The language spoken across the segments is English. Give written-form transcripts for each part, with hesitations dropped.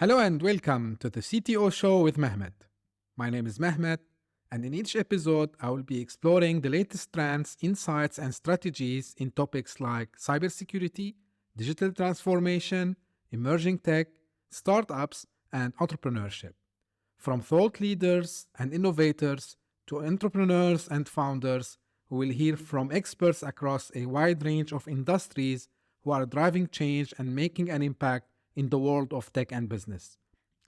Hello and welcome to the CTO show with Mehmet. My name is Mehmet, and in each episode, I will be exploring the latest trends, insights, and strategies in topics like cybersecurity, digital transformation, emerging tech, startups, and entrepreneurship. From thought leaders and innovators to entrepreneurs and founders, we will hear from experts across a wide range of industries who are driving change and making an impact in the world of tech and business.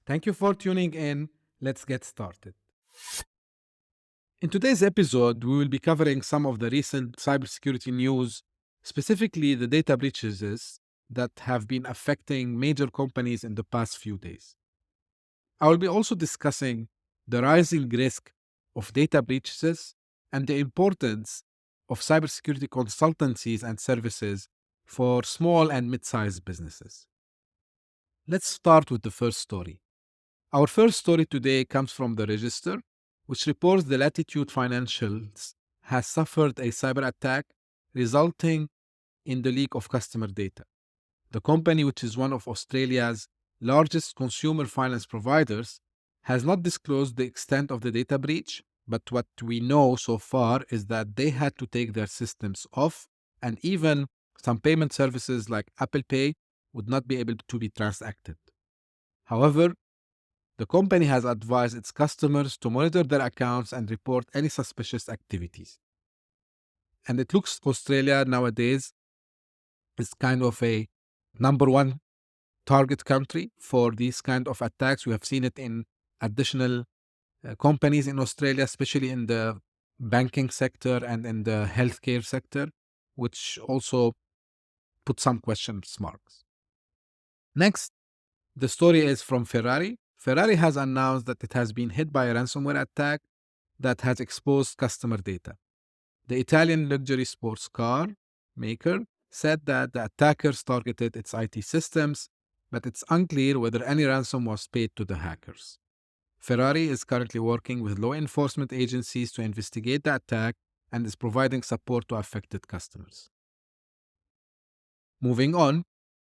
Thank you for tuning in. Let's get started. In today's episode, we will be covering some of the recent cybersecurity news, specifically the data breaches that have been affecting major companies in the past few days. I will be also discussing the rising risk of data breaches and the importance of cybersecurity consultancies and services for small and mid-sized businesses. Let's start with the first story. Our first story today comes from the Register, which reports the Latitude Financial has suffered a cyber attack resulting in the leak of customer data. The company, which is one of Australia's largest consumer finance providers, has not disclosed the extent of the data breach, but what we know so far is that they had to take their systems off, and even some payment services like Apple Pay would not be able to be transacted. However, the company has advised its customers to monitor their accounts and report any suspicious activities. And it looks Australia nowadays is kind of a number one target country for these kind of attacks. We have seen it in additional companies in Australia, especially in the banking sector and in the healthcare sector, which also put some question marks. Next, the story is from Ferrari. Ferrari has announced that it has been hit by a ransomware attack that has exposed customer data. The Italian luxury sports car maker said that the attackers targeted its IT systems, but it's unclear whether any ransom was paid to the hackers. Ferrari is currently working with law enforcement agencies to investigate the attack and is providing support to affected customers. Moving on,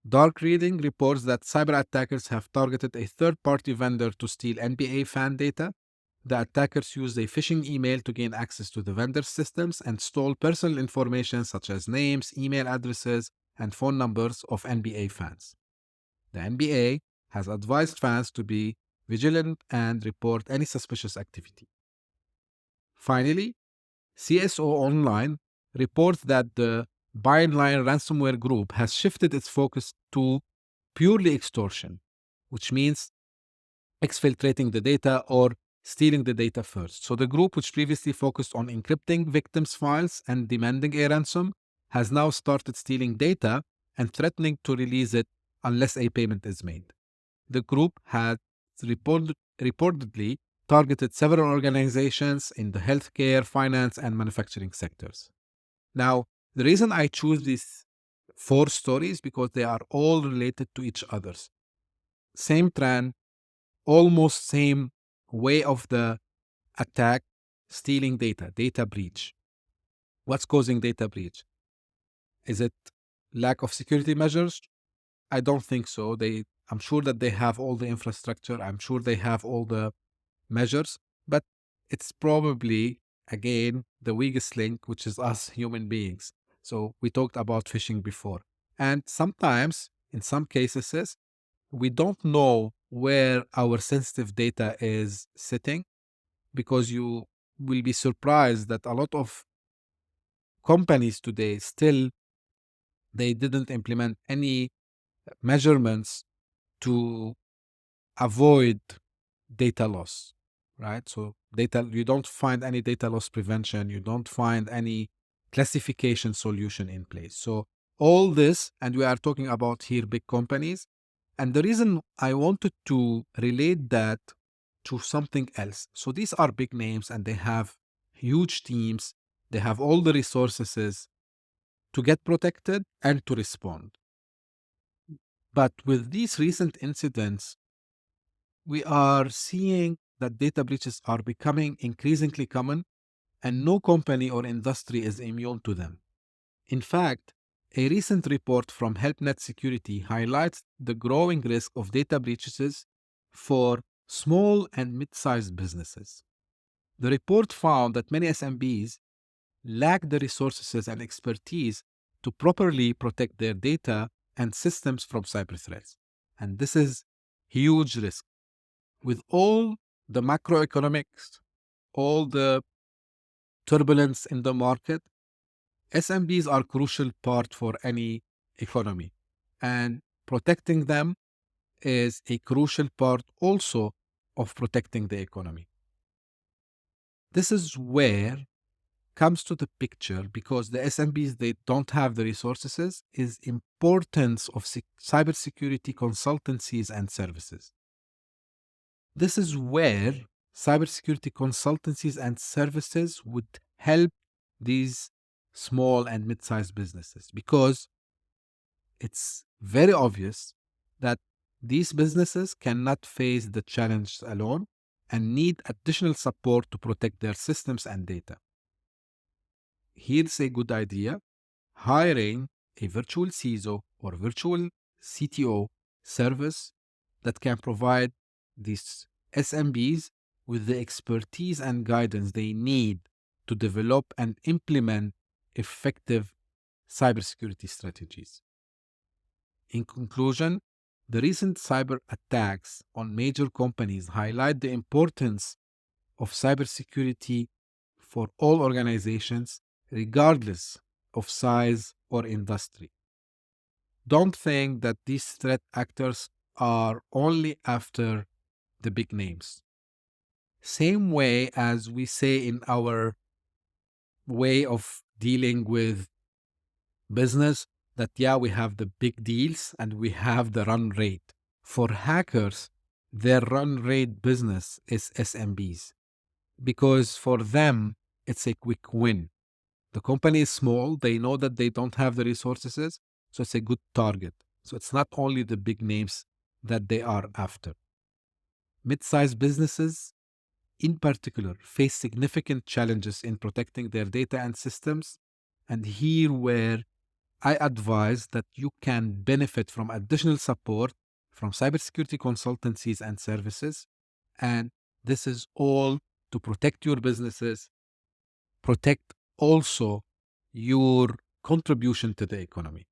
Dark Reading reports that cyber attackers have targeted a third-party vendor to steal NBA fan data. The attackers used a phishing email to gain access to the vendor's systems and stole personal information such as names, email addresses, and phone numbers of NBA fans. The NBA has advised fans to be vigilant and report any suspicious activity. Finally, CSO Online reports that the Byline ransomware group has shifted its focus to purely extortion, which means exfiltrating the data or stealing the data first. So the group, which previously focused on encrypting victims' files and demanding a ransom, has now started stealing data and threatening to release it unless a payment is made. The group has reportedly targeted several organizations in the healthcare, finance, and manufacturing sectors. Now, the reason I choose these 4 stories because they are all related to each other. Same trend, almost same way of the attack, stealing data, data breach. What's causing data breach? Is it lack of security measures? I don't think so. I'm sure that they have all the infrastructure. I'm sure they have all the measures, but it's probably, again, the weakest link, which is us human beings. So we talked about phishing before. And sometimes, in some cases, we don't know where our sensitive data is sitting, because you will be surprised that a lot of companies today still they didn't implement any measurements to avoid data loss, right? So you don't find any data loss prevention, you don't find any classification solution in place. So all this, and we are talking about here big companies, and the reason I wanted to relate that to something else. So these are big names and they have huge teams, they have all the resources to get protected and to respond. But with these recent incidents, we are seeing that data breaches are becoming increasingly common, and no company or industry is immune to them. In fact, a recent report from HelpNet Security highlights the growing risk of data breaches for small and mid-sized businesses. The report found that many SMBs lack the resources and expertise to properly protect their data and systems from cyber threats. And this is huge risk. With all the macroeconomics, all the turbulence in the market, SMBs are crucial part for any economy. And protecting them is a crucial part also of protecting the economy. This is where comes to the picture, because the SMBs, they don't have the resources, is importance of cybersecurity consultancies and services. This is where cybersecurity consultancies and services would help these small and mid-sized businesses, because it's very obvious that these businesses cannot face the challenge alone and need additional support to protect their systems and data. Here's a good idea: hiring a virtual CISO or virtual CTO service that can provide these SMBs with the expertise and guidance they need to develop and implement effective cybersecurity strategies. In conclusion, the recent cyber attacks on major companies highlight the importance of cybersecurity for all organizations, regardless of size or industry. Don't think that these threat actors are only after the big names. Same way as we say in our way of dealing with business, that we have the big deals and we have the run rate. For hackers, their run rate business is SMBs, because for them, it's a quick win. The company is small, they know that they don't have the resources, so it's a good target. So it's not only the big names that they are after. Mid-sized businesses, in particular, face significant challenges in protecting their data and systems. And here where I advise that you can benefit from additional support from cybersecurity consultancies and services. And this is all to protect your businesses, protect also your contribution to the economy.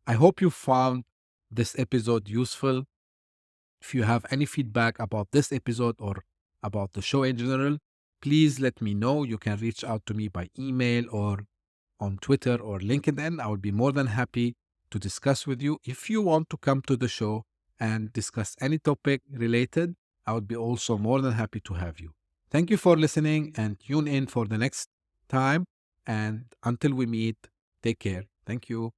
I hope you found this episode useful. If you have any feedback about this episode or about the show in general, please let me know. You can reach out to me by email or on Twitter or LinkedIn. I would be more than happy to discuss with you. If you want to come to the show and discuss any topic related, I would be also more than happy to have you. Thank you for listening, and tune in for the next time. And until we meet, take care. Thank you.